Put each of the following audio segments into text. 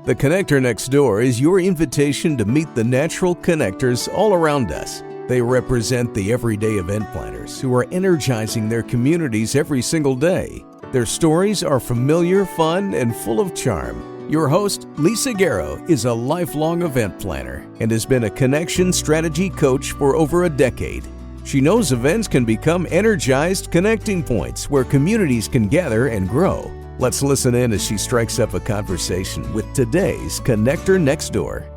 The Connector Next Door is your invitation to meet the natural connectors all around us. They represent the everyday event planners who are energizing their communities every single day. Their stories are familiar, fun, and full of charm. Your host, Lisa Garrow, is a lifelong event planner and has been a connection strategy coach for over a decade. She knows events can become energized connecting points where communities can gather and grow. Let's listen in as she strikes up a conversation with today's Connector Next Door.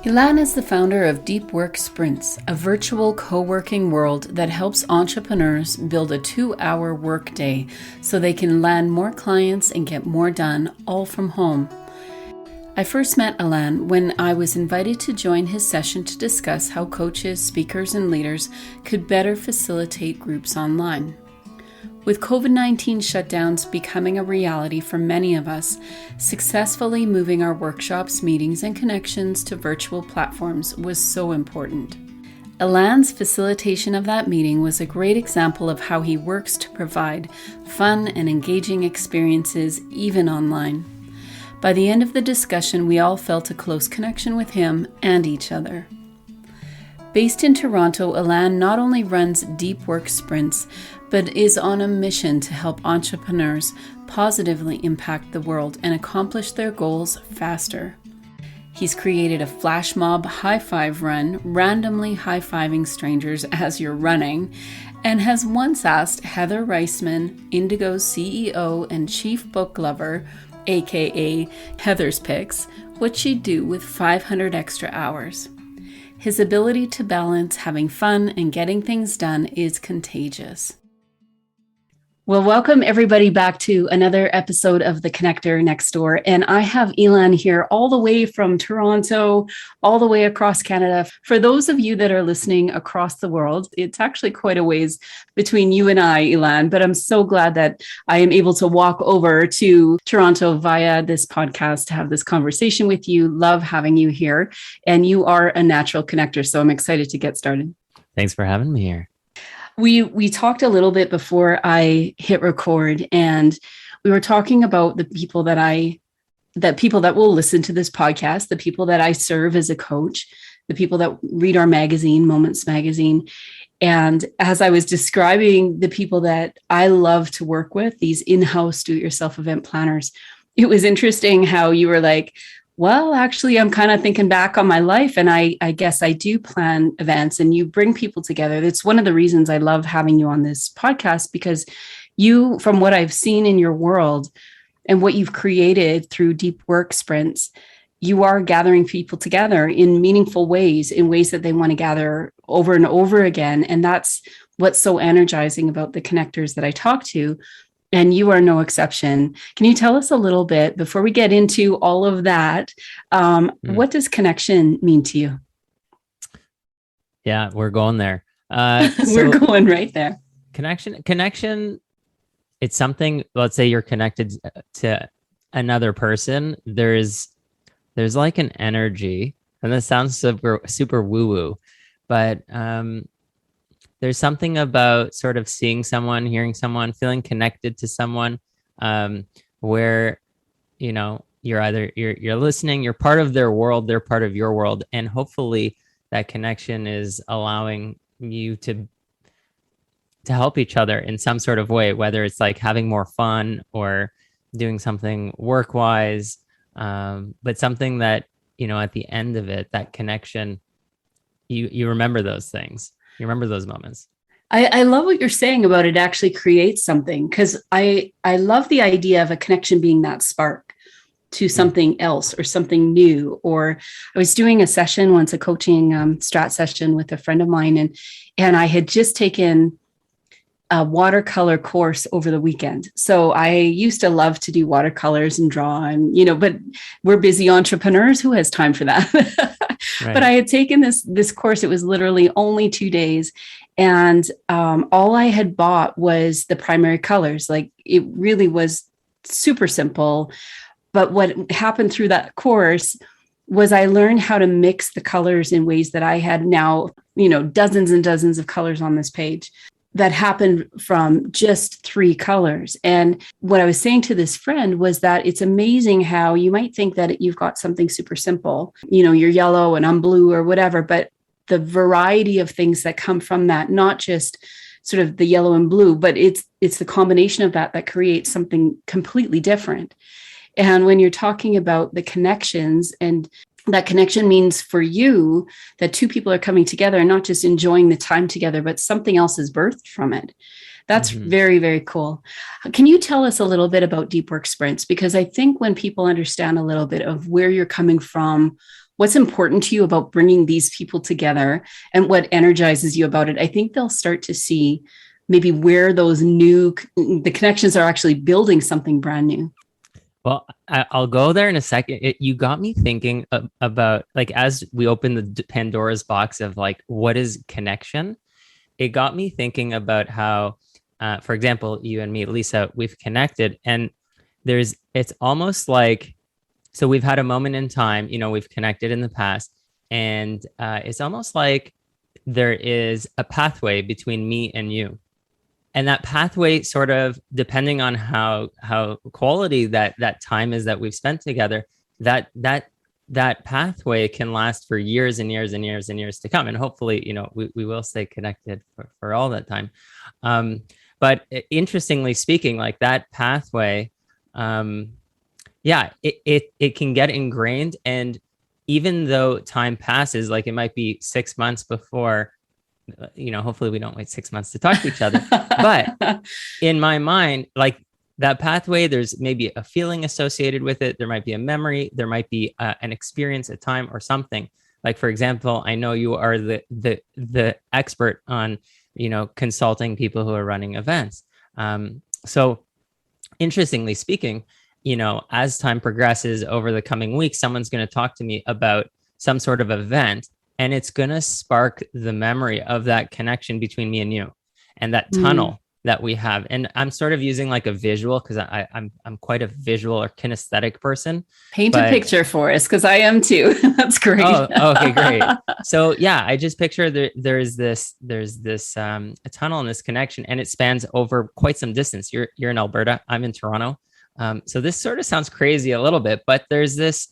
Elan is the founder of Deep Work Sprints, a virtual co-working world that helps entrepreneurs build a 2-hour workday so they can land more clients and get more done, all from home. I first met Elan when I was invited to join his session to discuss how coaches, speakers, and leaders could better facilitate groups online. With COVID-19 shutdowns becoming a reality for many of us, successfully moving our workshops, meetings, and connections to virtual platforms was so important. Elan's facilitation of that meeting was a great example of how he works to provide fun and engaging experiences even online. By the end of the discussion, we all felt a close connection with him and each other. Based in Toronto, Elan not only runs Deep Work Sprints, but is on a mission to help entrepreneurs positively impact the world and accomplish their goals faster. He's created a flash mob high five run, randomly high-fiving strangers as you're running, and has once asked Heather Reisman, Indigo's CEO and chief book lover, aka Heather's Picks, what she'd do with 500 extra hours. His ability to balance having fun and getting things done is contagious. Well, welcome everybody back to another episode of The Connector Next Door. And I have Elan here all the way from Toronto, all the way across Canada. For those of you that are listening across the world, it's actually quite a ways between you and I, Elan, but I'm so glad that I am able to walk over to Toronto via this podcast to have this conversation with you. Love having you here. And you are a natural connector, so I'm excited to get started. Thanks for having me here. We talked a little bit before I hit record, and we were talking about the people that will listen to this podcast, the people that I serve as a coach, the people that read our magazine, Moments Magazine. And as I was describing the people that I love to work with, these in-house do-it-yourself event planners, it was interesting how you were like, well, actually, I'm kind of thinking back on my life, and I guess I do plan events, and you bring people together. That's one of the reasons I love having you on this podcast, because you, from what I've seen in your world and what you've created through Deep Work Sprints, you are gathering people together in meaningful ways, in ways that they want to gather over and over again. And that's what's so energizing about the connectors that I talk to. And you are no exception. Can you tell us a little bit, before we get into all of that, what does connection mean to you? Yeah, we're going there. We're going right there. Connection, it's something, let's say you're connected to another person. There's like an energy, and this sounds super woo-woo, but there's something about sort of seeing someone, hearing someone, feeling connected to someone, where, you know, you're listening, you're part of their world, they're part of your world. And hopefully that connection is allowing you to help each other in some sort of way, whether it's like having more fun or doing something work-wise, but something that, you know, at the end of it, that connection, you remember those things. You remember those moments. I love what you're saying about it actually creates something, because I love the idea of a connection being that spark to something else or something new. Or I was doing a session once, a coaching strat session with a friend of mine, and I had just taken a watercolor course over the weekend. So I used to love to do watercolors and draw, and, you know, but we're busy entrepreneurs. Who has time for that? Right. But I had taken this course. It was literally only 2 days. And all I had bought was the primary colors. Like, it really was super simple. But what happened through that course was I learned how to mix the colors in ways that I had now, you know, dozens and dozens of colors on this page. that happened from just 3 colors. And what I was saying to this friend was that it's amazing how you might think that you've got something super simple, you're yellow and I'm blue or whatever, but the variety of things that come from that, not just sort of the yellow and blue, but it's the combination of that creates something completely different. And when you're talking about the connections, and that connection means for you that 2 people are coming together and not just enjoying the time together, but something else is birthed from it. That's very, very cool. Can you tell us a little bit about deep work sprints? Because I think when people understand a little bit of where you're coming from, what's important to you about bringing these people together and what energizes you about it, I think they'll start to see maybe where the connections are actually building something brand new. Well, I'll go there in a second. You got me thinking about, like, as we open the Pandora's box of like, what is connection? It got me thinking about how, for example, you and me, Lisa, we've connected, and it's almost like, so we've had a moment in time, we've connected in the past, and it's almost like there is a pathway between me and you. And that pathway, sort of depending on how quality that time is that we've spent together, that pathway can last for years and years and years and years to come. And hopefully, we will stay connected for all that time. But interestingly speaking, like that pathway, it can get ingrained. And even though time passes, like it might be 6 months before, hopefully we don't wait 6 months to talk to each other. But in my mind, like that pathway, there's maybe a feeling associated with it. There might be a memory. There might be an experience, a time or something. Like, for example, I know you are the expert on, consulting people who are running events. So interestingly speaking, as time progresses over the coming weeks, someone's going to talk to me about some sort of event, and it's going to spark the memory of that connection between me and you and that tunnel that we have. And I'm sort of using like a visual, because I'm quite a visual or kinesthetic person. Paint a picture for us, because I am too. That's great. Oh, okay, great. So yeah, I just picture there's this a tunnel and this connection, and it spans over quite some distance. You're in Alberta, I'm in Toronto. So this sort of sounds crazy a little bit, but there is this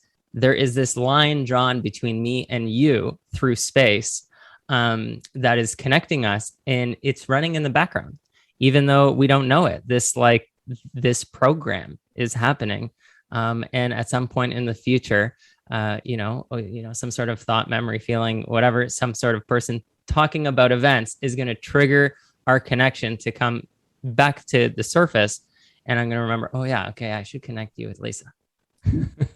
line drawn between me and you through space that is connecting us, and it's running in the background, even though we don't know it. This program is happening, and at some point in the future, some sort of thought, memory, feeling, whatever, some sort of person talking about events is going to trigger our connection to come back to the surface, and I'm going to remember, oh yeah, okay, I should connect you with Lisa.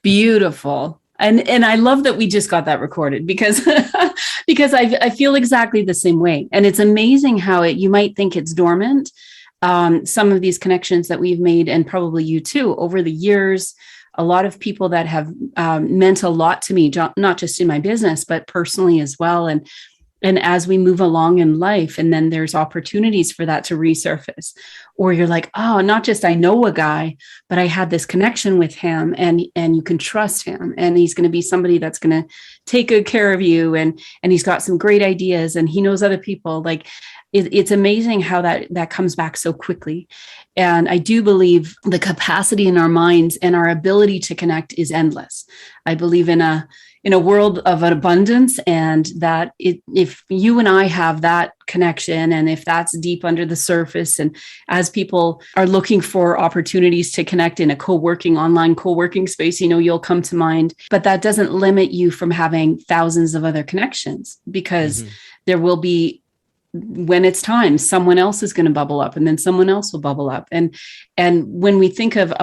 Beautiful. And I love that we just got that recorded, because I feel exactly the same way. And it's amazing how you might think it's dormant. Some of these connections that we've made, and probably you too, over the years, a lot of people that have meant a lot to me, not just in my business, but personally as well. And as we move along in life, and then there's opportunities for that to resurface, or you're like, oh, not just I know a guy, but I had this connection with him, and you can trust him, and he's going to be somebody that's going to take good care of you, and he's got some great ideas, and he knows other people. Like it's amazing how that comes back so quickly. And I do believe the capacity in our minds and our ability to connect is endless. I believe in a world of an abundance, and that if you and I have that connection, and if that's deep under the surface, and as people are looking for opportunities to connect in a online co-working space, you'll come to mind. But that doesn't limit you from having thousands of other connections, because there will be, when it's time, someone else is going to bubble up, and then someone else will bubble up. And when we think of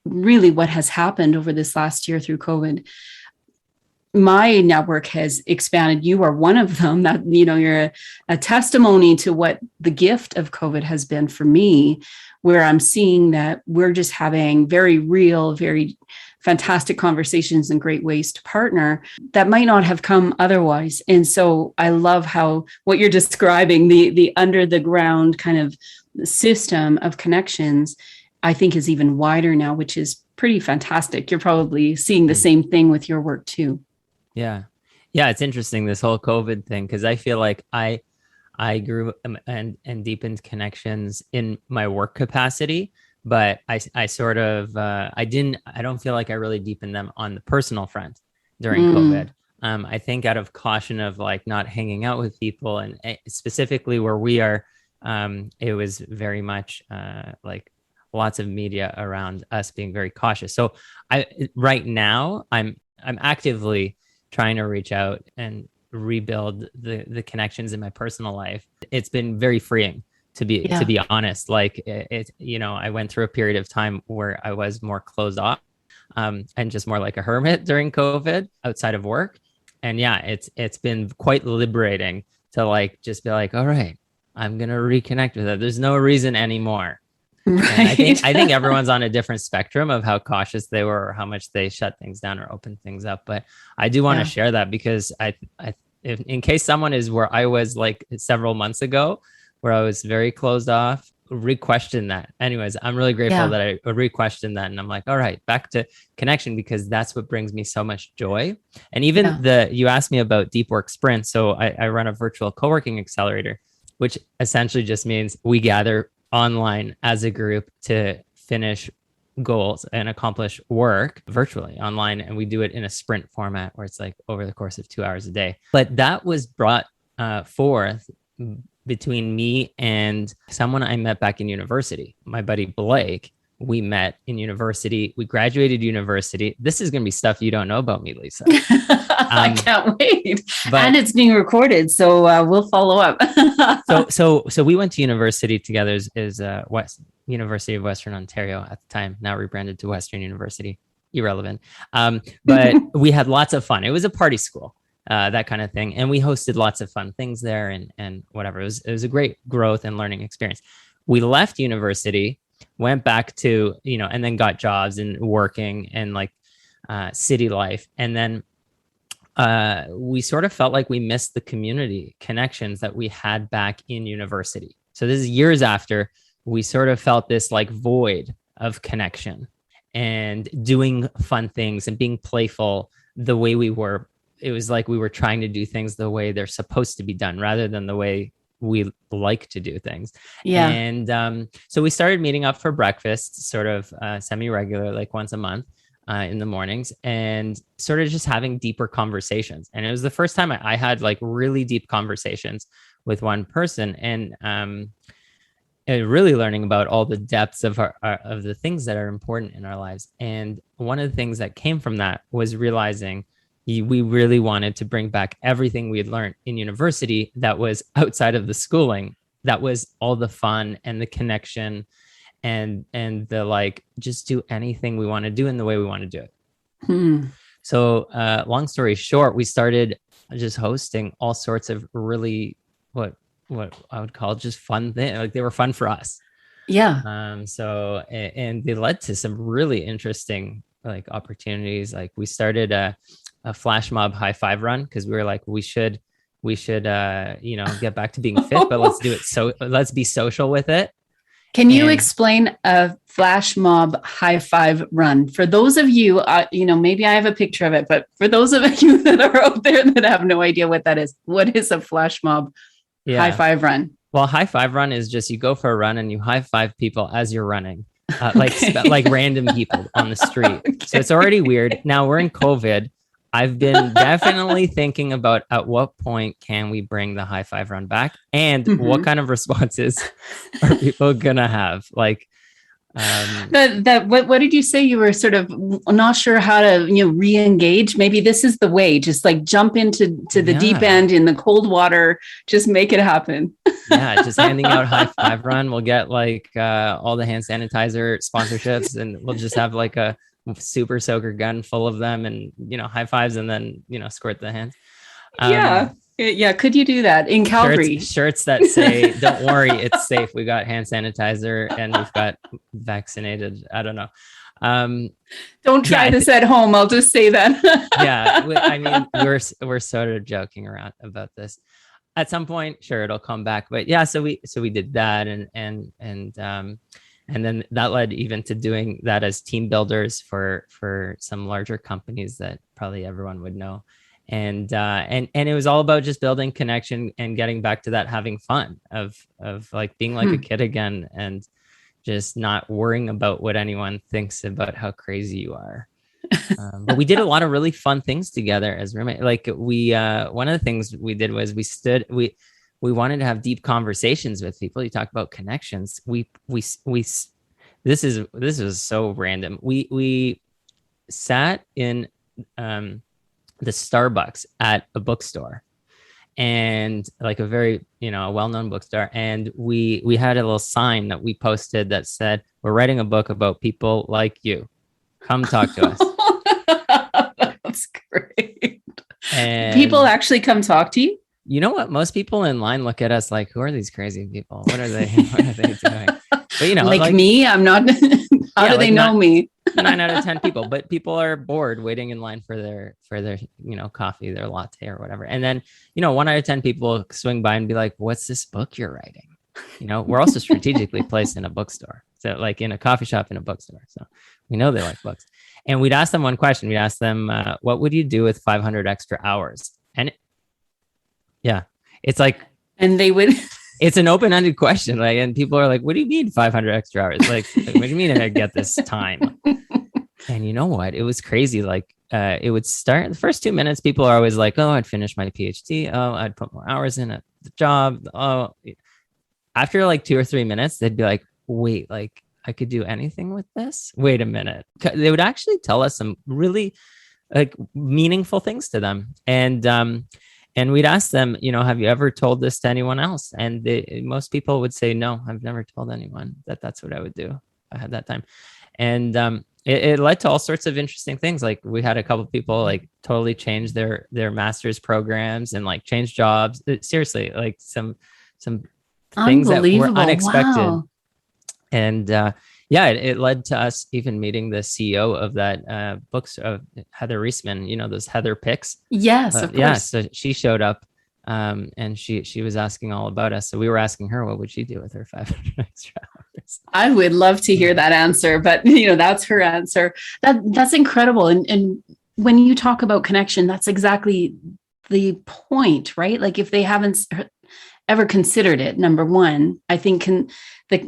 really what has happened over this last year through COVID, my network has expanded. You are one of them. That, you're a testimony to what the gift of COVID has been for me, where I'm seeing that we're just having very real, very fantastic conversations and great ways to partner that might not have come otherwise. And so I love how what you're describing, the under the ground kind of system of connections, I think is even wider now, which is pretty fantastic. You're probably seeing the same thing with your work too. Yeah. It's interesting, this whole COVID thing, because I feel like I I grew and deepened connections in my work capacity, but I sort of I don't feel like I really deepened them on the personal front during COVID. I think out of caution of like not hanging out with people, and specifically where we are, it was very much like lots of media around us being very cautious. So right now I'm actively trying to reach out and rebuild the connections in my personal life. It's been very freeing to be honest. Like I went through a period of time where I was more closed off, and just more like a hermit during COVID outside of work. And yeah, it's been quite liberating to like just be like, all right, I'm gonna reconnect with it. There's no reason anymore. Right. And I think everyone's on a different spectrum of how cautious they were or how much they shut things down or open things up. But I do want to share that because if, in case someone is where I was like several months ago, where I was very closed off, re-question that. Anyways, I'm really grateful that I re-questioned that. And I'm like, all right, back to connection, because that's what brings me so much joy. And even you asked me about deep work sprints. So I run a virtual co-working accelerator, which essentially just means we gather online as a group to finish goals and accomplish work virtually online. And we do it in a sprint format where it's like over the course of 2 hours a day. But that was brought forth between me and someone I met back in university, my buddy Blake. We met in university. We graduated university. This is going to be stuff you don't know about me, Lisa. I can't wait. And it's being recorded, so we'll follow up. so we went to university together as University of Western Ontario at the time, now rebranded to Western University. Irrelevant. But we had lots of fun. It was a party school, that kind of thing. And we hosted lots of fun things there and whatever. It was a great growth and learning experience. We left university, went back to, and then got jobs and working and like city life. And then we sort of felt like we missed the community connections that we had back in university. So this is years after we sort of felt this like void of connection and doing fun things and being playful the way we were. It was like we were trying to do things the way they're supposed to be done rather than the way we like to do things. Yeah. And so we started meeting up for breakfast, sort of semi-regular, like once a month in the mornings, and sort of just having deeper conversations. And it was the first time I had like really deep conversations with one person, and really learning about all the depths of of the things that are important in our lives. And one of the things that came from that was realizing we really wanted to bring back everything we had learned in university that was outside of the schooling, that was all the fun and the connection and the like, just do anything we want to do in the way we want to do it. So long story short, we started just hosting all sorts of really what I would call just fun things. Like they were fun for us. Yeah. So and they led to some really interesting like opportunities. Like we started a flash mob high five run because we were like, we should get back to being fit, but let's do it. So let's be social with it. Can you explain a flash mob high five run for those of you, maybe I have a picture of it, but for those of you that are out there that have no idea what that is, what is a flash mob high five run? Well, high five run is just, you go for a run and you high five people as you're running, like random people on the street. Okay. So it's already weird. Now we're in COVID. I've been definitely thinking about at what point can we bring the high five run back, and what kind of responses are people gonna have? Like, what did you say? You were sort of not sure how to re-engage. Maybe this is the way. Just like jump into the deep end in the cold water. Just make it happen. Yeah, just handing out high five run. We'll get like all the hand sanitizer sponsorships, and we'll just have like a super soaker gun full of them, and high fives, and then squirt the hands. Yeah. Could you do that in Calgary? Shirts that say "Don't worry, it's safe. We got hand sanitizer and we've got vaccinated." I don't know. Don't try this at home. I'll just say that. Yeah, I mean, we're sort of joking around about this. At some point, sure, it'll come back. But yeah, so we did that, and then that led even to doing that as team builders for some larger companies that probably everyone would know. and it was all about just building connection and getting back to that having fun of like being like a kid again, and just not worrying about what anyone thinks about how crazy you are. But we did a lot of really fun things together as roommates. Like one of the things we did was we wanted to have deep conversations with people. You talk about connections. This is so random. We sat in the Starbucks at a bookstore, and like a very, a well-known bookstore. And we had a little sign that we posted that said, "We're writing a book about people like you. Come talk to us." That's great. And people actually come talk to you? You know what? Most people in line look at us like, who are these crazy people? What are they doing? But like me, I'm not. How do they know me? 9 out of 10 people, but people are bored waiting in line for their coffee, their latte or whatever. And then, 1 out of 10 people swing by and be like, "What's this book you're writing?" We're also strategically placed in a bookstore. So like in a coffee shop, in a bookstore. So we know they like books. And we'd ask them one question. We'd ask them, what would you do with 500 extra hours? And it's like, and they would, it's an open-ended question. Like, and people are like, "What do you mean 500 extra hours? Like what do you mean I get this time?" And you know what? It was crazy. Like, it would start the first 2 minutes. People are always like, "Oh, I'd finish my PhD. Oh, I'd put more hours in at the job." Oh, after like 2 or 3 minutes, they'd be like, "Wait, like I could do anything with this? Wait a minute." They would actually tell us some really like meaningful things to them. And we'd ask them, "Have you ever told this to anyone else?" And most people would say, "No, I've never told anyone that's what I would do if I had that time." And it led to all sorts of interesting things. Like we had a couple of people like totally change their master's programs and like change jobs. Seriously, like some things that were unexpected. Wow. And it led to us even meeting the CEO of that books, Heather Reisman, those Heather picks. Yes, of course. Yeah, so she showed up and she was asking all about us. So we were asking her, what would she do with her 500 extra hours? I would love to hear that answer, but that's her answer. That's incredible. And when you talk about connection, that's exactly the point, right? Like if they haven't ever considered it, number one, I think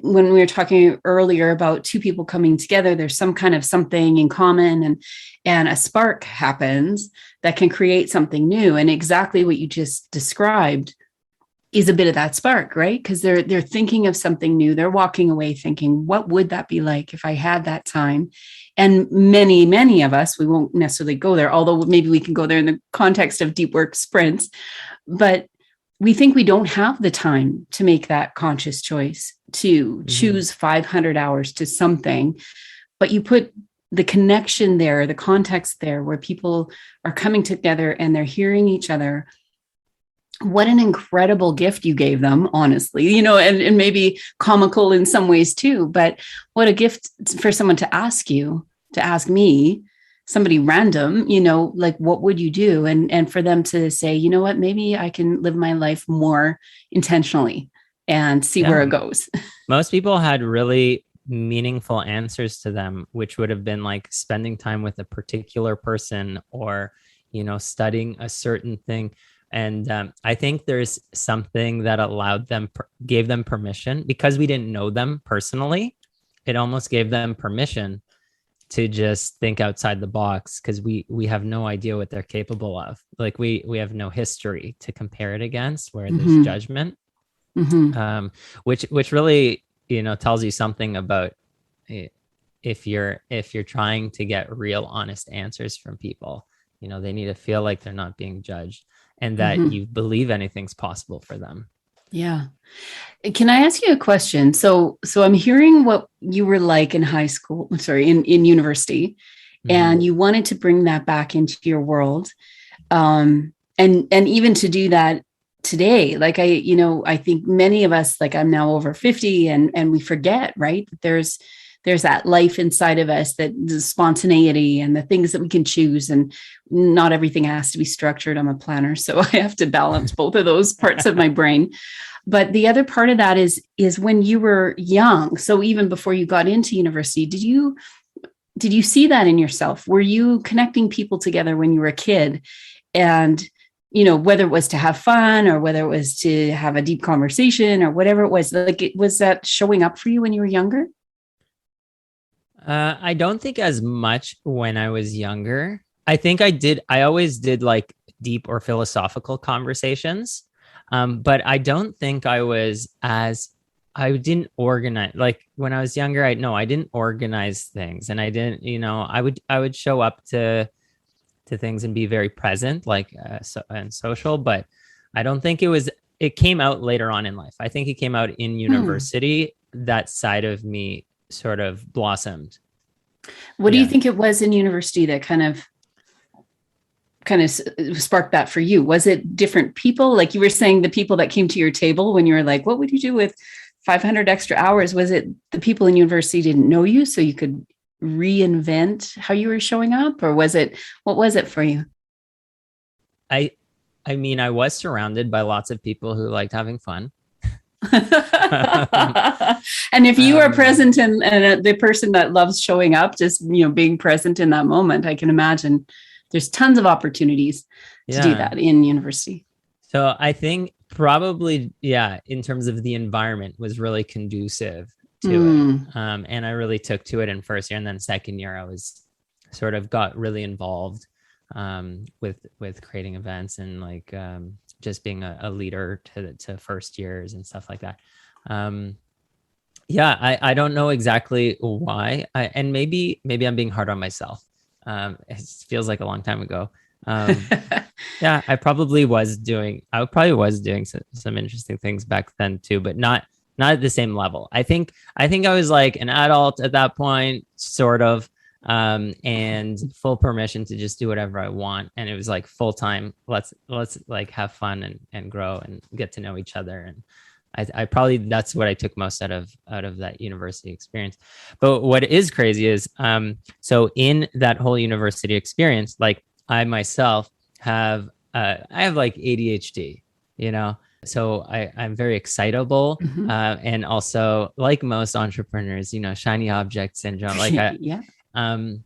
when we were talking earlier about two people coming together, there's some kind of something in common and a spark happens that can create something new. And exactly what you just described is a bit of that spark, right? Because they're thinking of something new. They're walking away thinking, what would that be like if I had that time? And many, many of us, we won't necessarily go there, although maybe we can go there in the context of deep work sprints, but we think we don't have the time to make that conscious choice to choose 500 hours to something, but you put the connection there, the context there where people are coming together and they're hearing each other. What an incredible gift you gave them, honestly, and maybe comical in some ways too, but what a gift for someone to ask me, somebody random, like, what would you do? And for them to say, you know what, maybe I can live my life more intentionally and see where it goes. Most people had really meaningful answers to them, which would have been like spending time with a particular person or, studying a certain thing. And I think there's something that gave them permission, because we didn't know them personally. It almost gave them permission to just think outside the box, because we have no idea what they're capable of. Like we have no history to compare it against, where there's judgment, which really, tells you something about if you're trying to get real, honest answers from people. They need to feel like they're not being judged and that you believe anything's possible for them. Yeah. Can I ask you a question? So I'm hearing what you were like in high school, in university, and you wanted to bring that back into your world. And even to do that today, like I think many of us, like I'm now over 50 and we forget, right? There's that life inside of us, that the spontaneity and the things that we can choose, and not everything has to be structured. I'm a planner, so I have to balance both of those parts of my brain. But the other part of that is when you were young. So even before you got into university, did you see that in yourself? Were you connecting people together when you were a kid? And, whether it was to have fun or whether it was to have a deep conversation or whatever it was, was that showing up for you when you were younger? I don't think as much when I was younger. I always did like deep or philosophical conversations. But I don't think I didn't organize, like when I was younger. I didn't organize things, and I didn't, I would show up to things and be very present, like and social. But I don't think it came out later on in life. I think it came out in university. That side of me sort of blossomed. What do you think it was in university that kind of sparked that for you? Was it different people? Like you were saying, the people that came to your table when you were like, what would you do with 500 extra hours? Was it the people in university didn't know you, so you could reinvent how you were showing up? Or what was it for you? I mean, I was surrounded by lots of people who liked having fun. And if you are present and the person that loves showing up, just, being present in that moment, I can imagine there's tons of opportunities to do that in university. So I think probably, in terms of the environment was really conducive to it. And I really took to it in first year, and then second year, I was sort of got really involved with creating events and like just being a leader to first years and stuff like that. I don't know exactly why. And maybe I'm being hard on myself. It feels like a long time ago. I probably was doing some interesting things back then too, but not at the same level. I think I was like an adult at that point, sort of, and full permission to just do whatever I want. And it was like full time. Let's like have fun and grow and get to know each other. And I probably, that's what I took most out of that university experience. But what is crazy is, so in that whole university experience, like I myself have like ADHD, so I'm very excitable. And also, like most entrepreneurs, shiny object syndrome, like and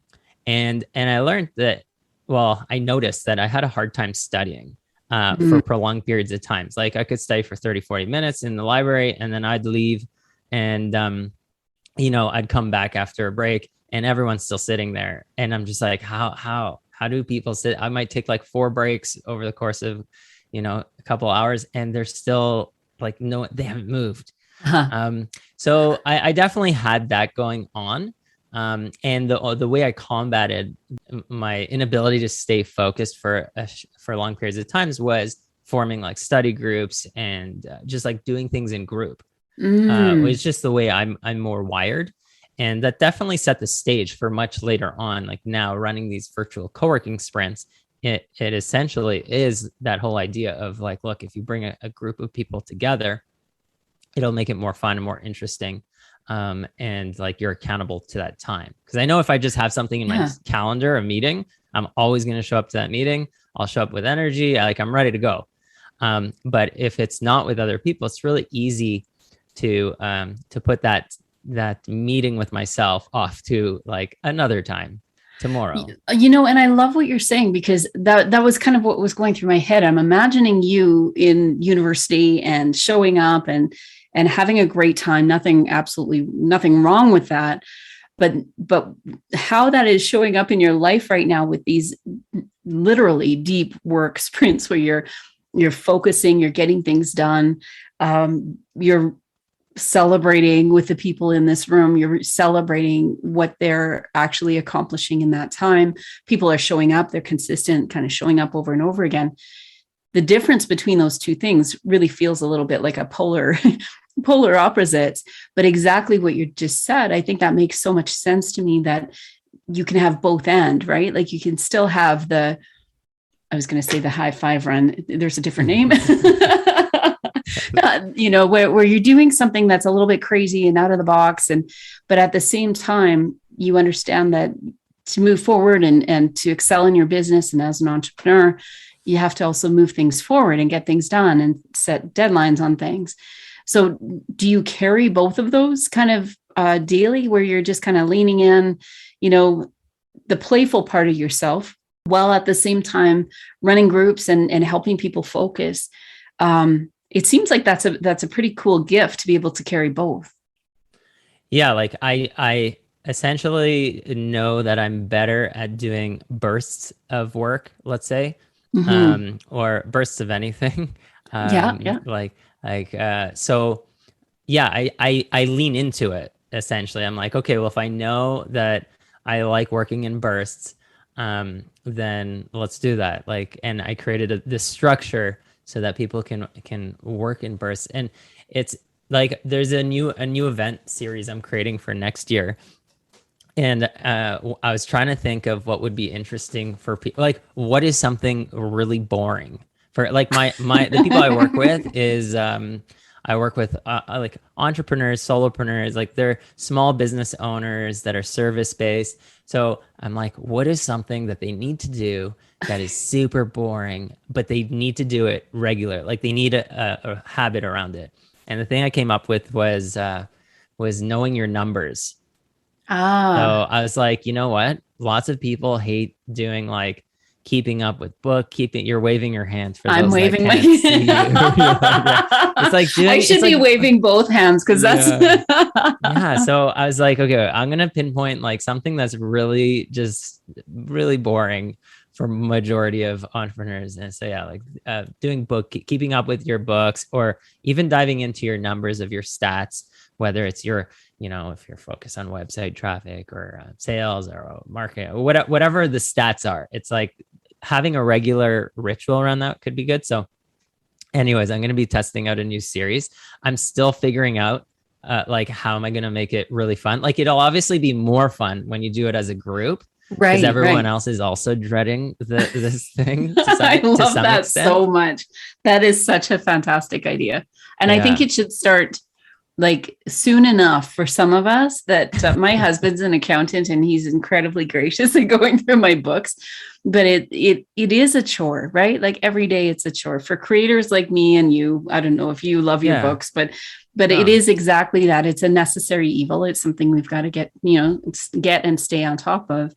I learned that, I noticed that I had a hard time studying for prolonged periods of times. Like I could study for 30-40 minutes in the library, and then I'd leave, and I'd come back after a break and everyone's still sitting there, and I'm just like, how do people sit? I might take like 4 breaks over the course of a couple hours, and they're still like, no, they haven't moved. So I definitely had that going on. And the way I combated my inability to stay focused for long periods of times was forming like study groups and just like doing things in group. It's just the way I'm more wired. And that definitely set the stage for much later on, like now running these virtual co-working sprints. It essentially is that whole idea of like, look, if you bring a group of people together, it'll make it more fun and more interesting. And like you're accountable to that time. Because I know if I just have something in my calendar, a meeting, I'm always going to show up to that meeting. I'll show up with energy. I'm ready to go. But if it's not with other people, it's really easy to put that meeting with myself off to like another time, tomorrow. And I love what you're saying, because that was kind of what was going through my head. I'm imagining you in university and showing up and having a great time. Absolutely nothing wrong with that. But how that is showing up in your life right now with these literally deep work sprints where you're focusing, you're getting things done. You're celebrating with the people in this room. You're celebrating what they're actually accomplishing in that time. People are showing up. They're consistent, kind of showing up over and over again. The difference between those two things really feels a little bit like a polar opposites, but exactly what you just said. I think that makes so much sense to me, that you can have both end, right? Like you can still have I was going to say the high five run. There's a different name. Where you're doing something that's a little bit crazy and out of the box. But at the same time, you understand that to move forward and to excel in your business and as an entrepreneur, you have to also move things forward and get things done and set deadlines on things. So do you carry both of those kind of daily, where you're just kind of leaning in, the playful part of yourself while at the same time running groups and helping people focus. It seems like that's a pretty cool gift to be able to carry both. Yeah, like I essentially know that I'm better at doing bursts of work, let's say, or bursts of anything. Yeah. So yeah, I lean into it essentially. I'm like, okay, well, if I know that I like working in bursts, then let's do that. Like, and I created this structure so that people can work in bursts. And it's like there's a new event series I'm creating for next year. And I was trying to think of what would be interesting for people. Like, what is something really boring for like the people I work with is I work with like entrepreneurs, solopreneurs, like they're small business owners that are service based. So I'm like, what is something that they need to do that is super boring, but they need to do it regular? Like they need a habit around it. And the thing I came up with was knowing your numbers. So I was like, you know what? Lots of people hate doing like keeping up with you're waving your hands for those I'm waving that can't see you. It's like I should be waving both hands because that's yeah. So I was like, okay, I'm gonna pinpoint like something that's really just really boring for majority of entrepreneurs. And so yeah, like keeping up with your books, or even diving into your numbers of your stats, whether it's your, if you're focused on website traffic or sales or marketing, or whatever the stats are, it's like having a regular ritual around that could be good. So anyways, I'm going to be testing out a new series. I'm still figuring out like how am I going to make it really fun? Like it'll obviously be more fun when you do it as a group. Right. Because everyone else is also dreading this thing. I love that so much. That is such a fantastic idea. And I think it should start like soon enough for some of us that my husband's an accountant and he's incredibly gracious at going through my books, but it is a chore, right? Like every day it's a chore for creators like me and you. I don't know if you love your books, but it is exactly that. It's a necessary evil. It's something we've got to get and stay on top of.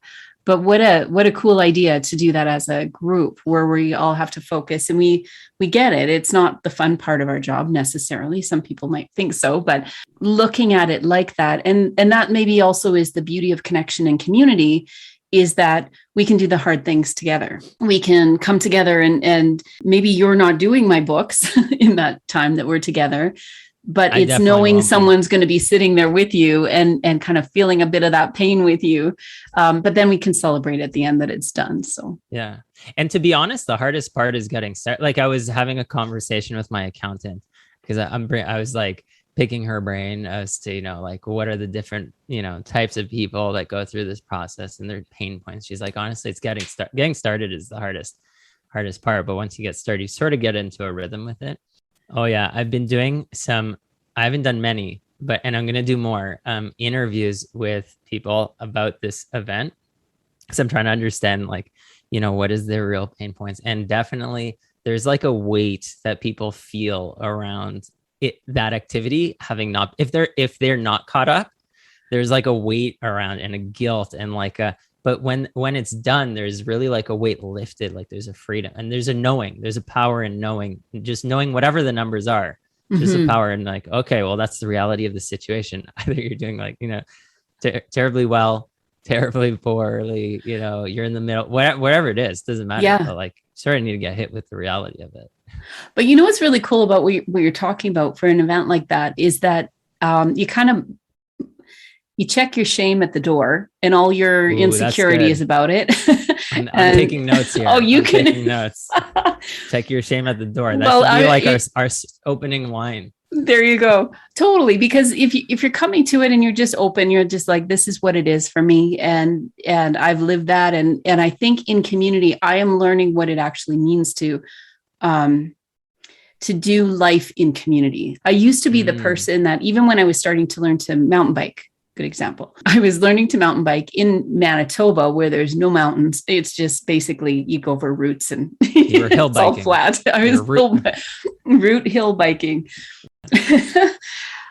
But what a cool idea to do that as a group where we all have to focus, and we get it. It's not the fun part of our job necessarily. Some people might think so, but looking at it like that, and that maybe also is the beauty of connection and community, is that we can do the hard things together. We can come together and maybe you're not doing my books in that time that we're together, but it's knowing someone's going to be sitting there with you and kind of feeling a bit of that pain with you. But then we can celebrate at the end that it's done. So, yeah. And to be honest, the hardest part is getting started. Like I was having a conversation with my accountant because I was like picking her brain as to, like what are the different, types of people that go through this process and their pain points. She's like, honestly, it's getting started is the hardest part. But once you get started, you sort of get into a rhythm with it. Oh yeah, I've been doing I haven't done many, and I'm going to do more interviews with people about this event. Because I'm trying to understand what is their real pain points. And definitely there's like a weight that people feel around that activity, if they're not caught up, there's like a weight around and a guilt and but when it's done, there's really like a weight lifted, like there's a freedom and there's a power in knowing, just knowing whatever the numbers are. There's a power in like, okay, well, that's the reality of the situation. Either you're doing terribly well, terribly poorly, you're in the middle, whatever it is, doesn't matter. Yeah. But you sort of need to get hit with the reality of it. But what's really cool about what you're talking about for an event like that is that you check your shame at the door and all your insecurity is about it. I'm taking notes here. Oh, can taking notes. Check your shame at the door. That should be our opening line. There you go. Totally. Because if you're coming to it and you're just open, you're just like, this is what it is for me. And I've lived that. And I think in community, I am learning what it actually means to do life in community. I used to be the person that even when I was starting to learn to mountain bike, good example, I was learning to mountain bike in Manitoba where there's no mountains. It's just basically you go over routes and you were hill biking. All flat. I was route hill biking.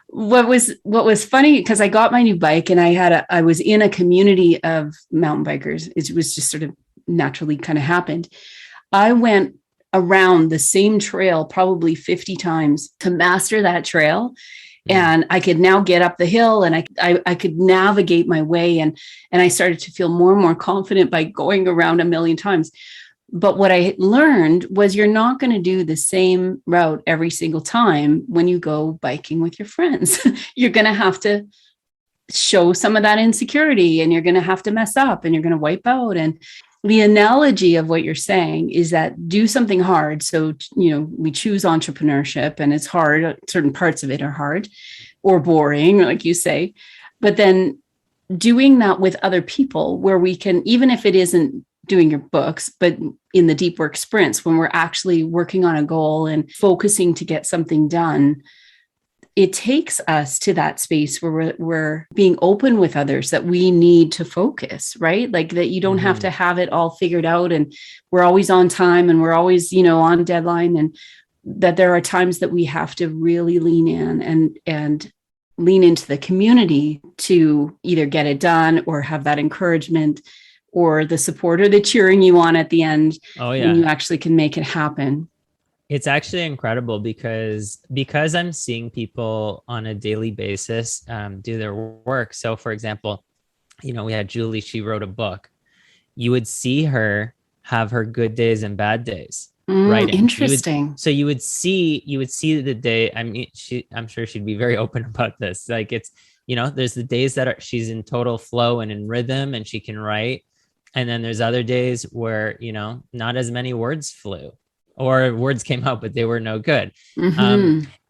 What was funny, because I got my new bike and I was in a community of mountain bikers. It was just sort of naturally kind of happened. I went around the same trail probably 50 times to master that trail. And I could now get up the hill, and I could navigate my way. And I started to feel more and more confident by going around a million times. But what I learned was you're not going to do the same route every single time when you go biking with your friends. You're going to have to show some of that insecurity, and you're going to have to mess up, and you're going to wipe out. And the analogy of what you're saying is that do something hard. So, we choose entrepreneurship, and it's hard. Certain parts of it are hard or boring, like you say, but then doing that with other people where we can, even if it isn't doing your books, but in the deep work sprints, when we're actually working on a goal and focusing to get something done, it takes us to that space where we're being open with others, that we need to focus, right? Like that you don't have to have it all figured out, and we're always on time, and we're always, on deadline, and that there are times that we have to really lean in and lean into the community to either get it done or have that encouragement or the support or the cheering you on at the end. Oh yeah. And you actually can make it happen. It's actually incredible because I'm seeing people on a daily basis do their work. So for example, we had Julie, she wrote a book. You would see her have her good days and bad days. Writing. Interesting. You would see the day. I mean, I'm sure she'd be very open about this. Like it's, there's the days that she's in total flow and in rhythm and she can write. And then there's other days where, not as many words flew or words came out, but they were no good.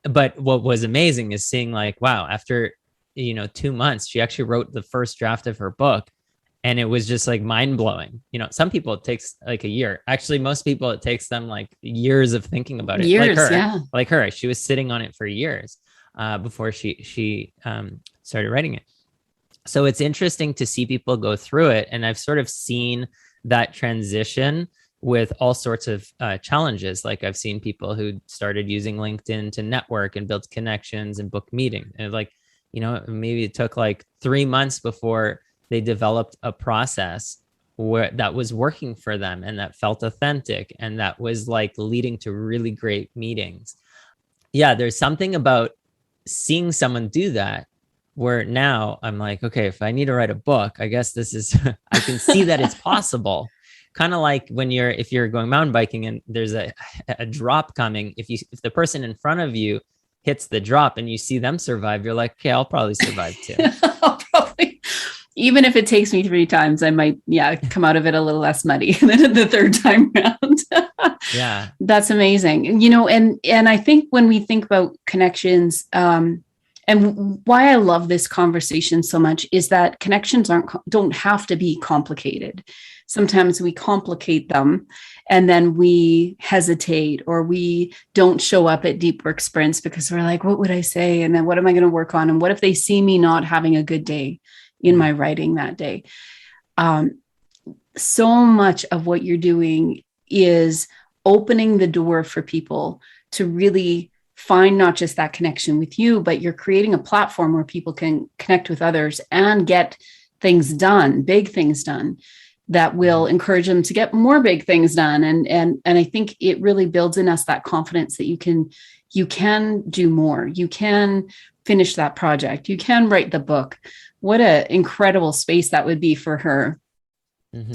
But what was amazing is seeing like, wow, after, 2 months, she actually wrote the first draft of her book. And it was just like mind blowing. Some people it takes like a year. Actually, most people it takes them like years of thinking about it. Like her, she was sitting on it for years before she started writing it. So it's interesting to see people go through it. And I've sort of seen that transition with all sorts of challenges. Like I've seen people who started using LinkedIn to network and build connections and book meetings. And like, maybe it took like 3 months before they developed a process that was working for them and that felt authentic and that was like leading to really great meetings. Yeah, there's something about seeing someone do that where now I'm like, okay, if I need to write a book, I guess this is, I can see that it's possible. Kind of like if you're going mountain biking and there's a drop coming, if the person in front of you hits the drop and you see them survive, you're like, okay, I'll probably survive too. Even if it takes me 3 times, I might, come out of it a little less muddy than the third time around. Yeah. That's amazing. And I think when we think about connections, and why I love this conversation so much is that connections don't have to be complicated. Sometimes we complicate them and then we hesitate or we don't show up at deep work sprints because we're like, what would I say? And then what am I going to work on? And what if they see me not having a good day in my writing that day? So much of what you're doing is opening the door for people to really find not just that connection with you, but you're creating a platform where people can connect with others and get things done, big things done that will encourage them to get more big things done. And I think it really builds in us that confidence that you can do more. You can finish that project. You can write the book. What an incredible space that would be for her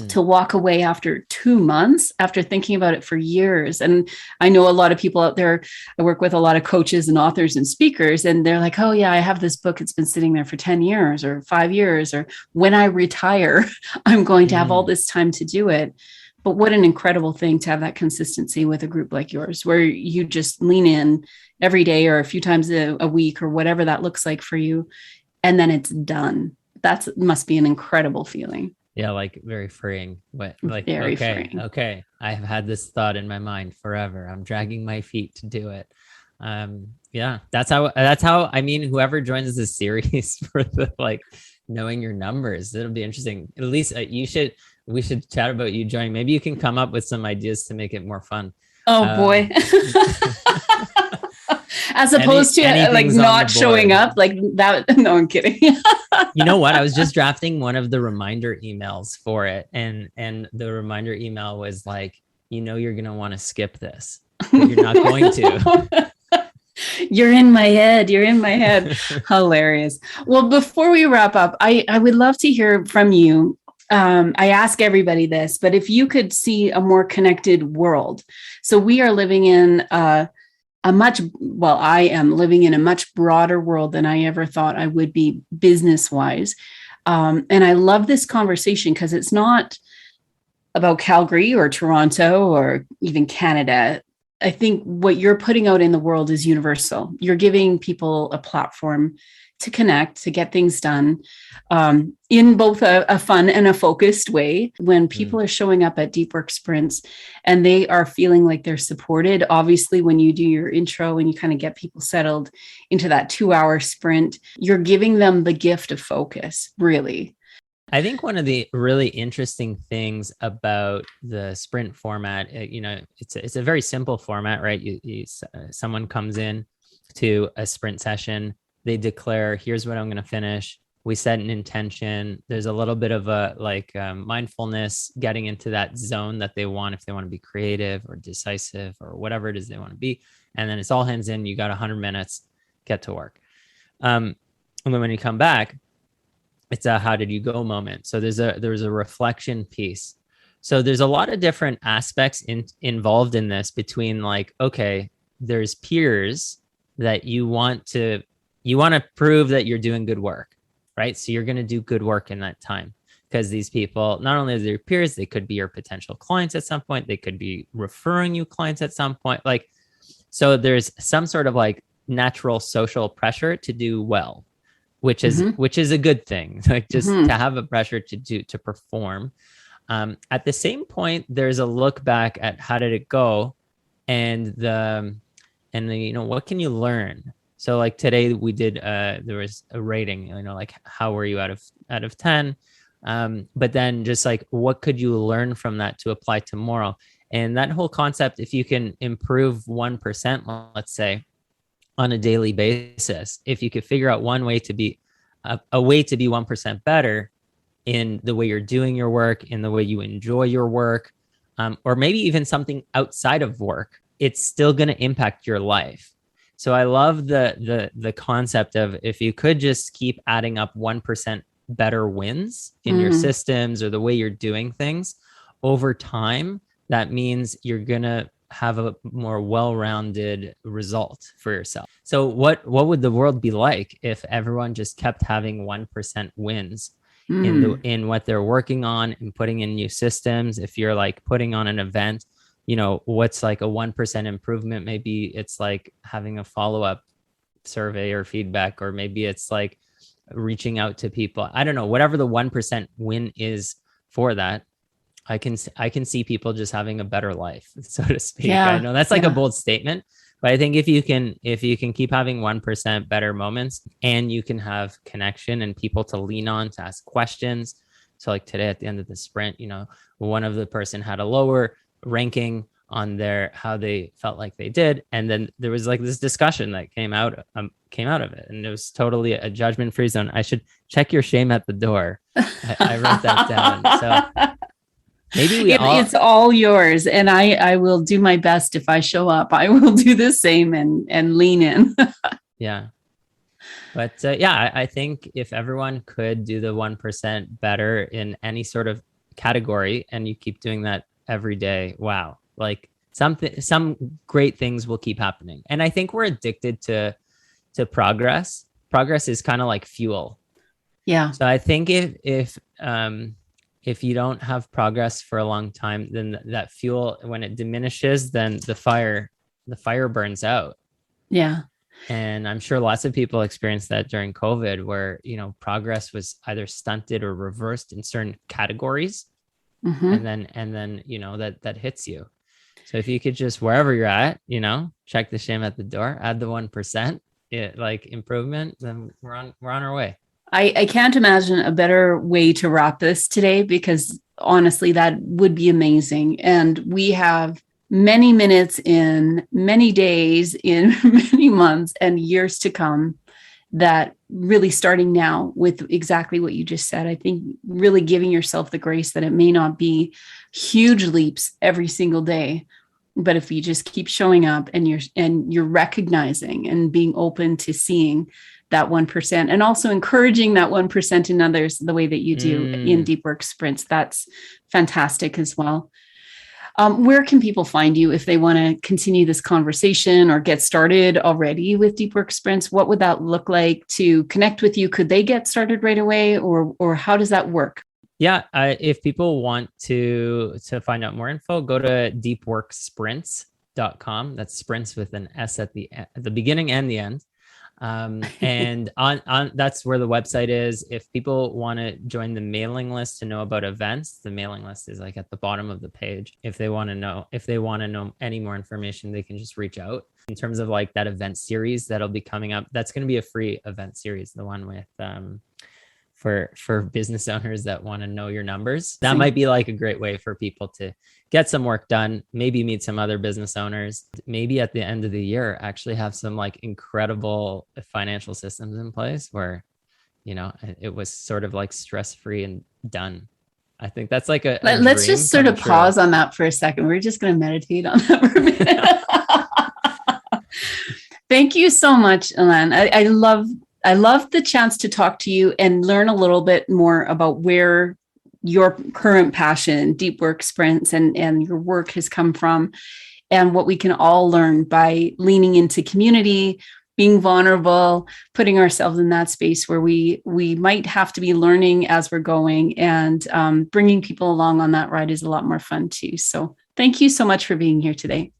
to walk away after 2 months, after thinking about it for years. And I know a lot of people out there, I work with a lot of coaches and authors and speakers, and they're like, oh yeah, I have this book. It's been sitting there for 10 years or 5 years, or when I retire, I'm going to have all this time to do it. But what an incredible thing to have that consistency with a group like yours, where you just lean in every day or a few times a week or whatever that looks like for you. And then it's done. That must be an incredible feeling. Yeah, like very freeing. Very freeing. Okay, I have had this thought in my mind forever. I'm dragging my feet to do it. Yeah, that's how. I mean, whoever joins this series for the knowing your numbers, it'll be interesting. At least we should chat about you joining. Maybe you can come up with some ideas to make it more fun. Oh boy. As opposed to like anything's on not the showing board. up like that. No, I'm kidding. You know what? I was just drafting one of the reminder emails for it. And the reminder email was like, you're going to want to skip this, but you're not going to. You're in my head. You're in my head. Hilarious. Well, before we wrap up, I would love to hear from you. I ask everybody this, but if you could see a more connected world. So we are living in I am living in a much broader world than I ever thought I would be business-wise. And I love this conversation because it's not about Calgary or Toronto or even Canada. I think what you're putting out in the world is universal. You're giving people a platform to connect, to get things done in both a fun and a focused way. When people are showing up at Deep Work Sprints and they are feeling like they're supported, obviously, when you do your intro and you kind of get people settled into that 2-hour sprint, you're giving them the gift of focus, really. I think one of the really interesting things about the sprint format, it's a very simple format, right? Someone comes in to a sprint session, they declare, here's what I'm going to finish. We set an intention. There's a little bit of a mindfulness, getting into that zone that they want, if they want to be creative or decisive or whatever it is they want to be. And then it's all hands in. You got 100 minutes, get to work. And then when you come back, it's a how did you go moment. So there's a reflection piece. So there's a lot of different aspects involved in this, between like, okay, there's peers that you want to prove that you're doing good work, right? So you're going to do good work in that time, because these people, not only are they your peers, they could be your potential clients at some point. They could be referring you clients at some point. Like, so there's some sort of like natural social pressure to do well, which is a good thing, like just to have a pressure to perform. At the same point, there's a look back at how did it go, and what can you learn? So like today we did there was a rating, like how were you out of 10, but then just like what could you learn from that to apply tomorrow? And that whole concept, if you can improve 1%, let's say, on a daily basis, if you could figure out one way to be a way to be 1% better in the way you're doing your work, in the way you enjoy your work, or maybe even something outside of work, it's still going to impact your life. So I love the concept of, if you could just keep adding up 1% better wins in your systems or the way you're doing things over time, that means you're going to have a more well-rounded result for yourself. So what would the world be like if everyone just kept having 1% wins in what they're working on and putting in new systems? If you're like putting on an event, what's like a 1% improvement? Maybe it's like having a follow-up survey or feedback, or maybe it's like reaching out to people. I don't know, whatever the 1% win is for that. I can see people just having a better life, so to speak. Yeah, I know that's like a bold statement, but I think if you can keep having 1% better moments, and you can have connection and people to lean on to ask questions. So like today at the end of the sprint, one of the person had a lower ranking on their how they felt like they did, and then there was like this discussion that came out of it, and it was totally a judgment-free zone. I should check your shame at the door. I wrote that down. So maybe it's all yours, and I will do my best. If I show up, I will do the same and lean in. Yeah. But I think if everyone could do the 1% better in any sort of category, and you keep doing that every day, wow, like some great things will keep happening. And I think we're addicted to progress. Progress is kind of like fuel. Yeah. So I think if you don't have progress for a long time, then that fuel, when it diminishes, then the fire burns out. Yeah. And I'm sure lots of people experienced that during COVID, where, progress was either stunted or reversed in certain categories. And then, that hits you. So if you could just, wherever you're at, check the shame at the door, add the 1%, like improvement, then we're on our way. I can't imagine a better way to wrap this today, because honestly, that would be amazing. And we have many minutes in many days, in many months and years to come, that really starting now with exactly what you just said, I think really giving yourself the grace that it may not be huge leaps every single day, but if you just keep showing up and you're recognizing and being open to seeing that 1% and also encouraging that 1% in others the way that you do in Deep Work Sprints, that's fantastic as well. Where can people find you if they want to continue this conversation or get started already with Deep Work Sprints? What would that look like to connect with you? Could they get started right away, or how does that work? Yeah, if people want to find out more info, go to deepworksprints.com. That's sprints with an S at the beginning and the end. And on that's where the website is. If people want to join the mailing list to know about events, the mailing list is like at the bottom of the page. If they want to know any more information, they can just reach out. In terms of like that event series that'll be coming up, that's going to be a free event series, the one with for business owners that want to know your numbers. That might be like a great way for people to get some work done, maybe meet some other business owners, maybe at the end of the year, actually have some like incredible financial systems in place where, it was sort of like stress-free and done. I think that's like let's just sort of pause on that for a second. We're just going to meditate on that for a minute. Thank you so much, Elan. I love the chance to talk to you and learn a little bit more about where your current passion, Deep Work Sprints, and your work has come from, and what we can all learn by leaning into community, being vulnerable, putting ourselves in that space where we might have to be learning as we're going, and bringing people along on that ride is a lot more fun too. So thank you so much for being here today.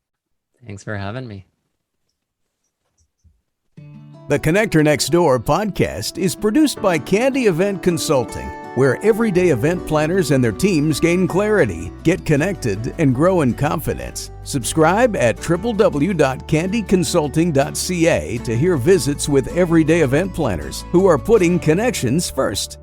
Thanks for having me. The Connector Next Door podcast is produced by Candy Event Consulting, where everyday event planners and their teams gain clarity, get connected, and grow in confidence. Subscribe at www.candyconsulting.ca to hear visits with everyday event planners who are putting connections first.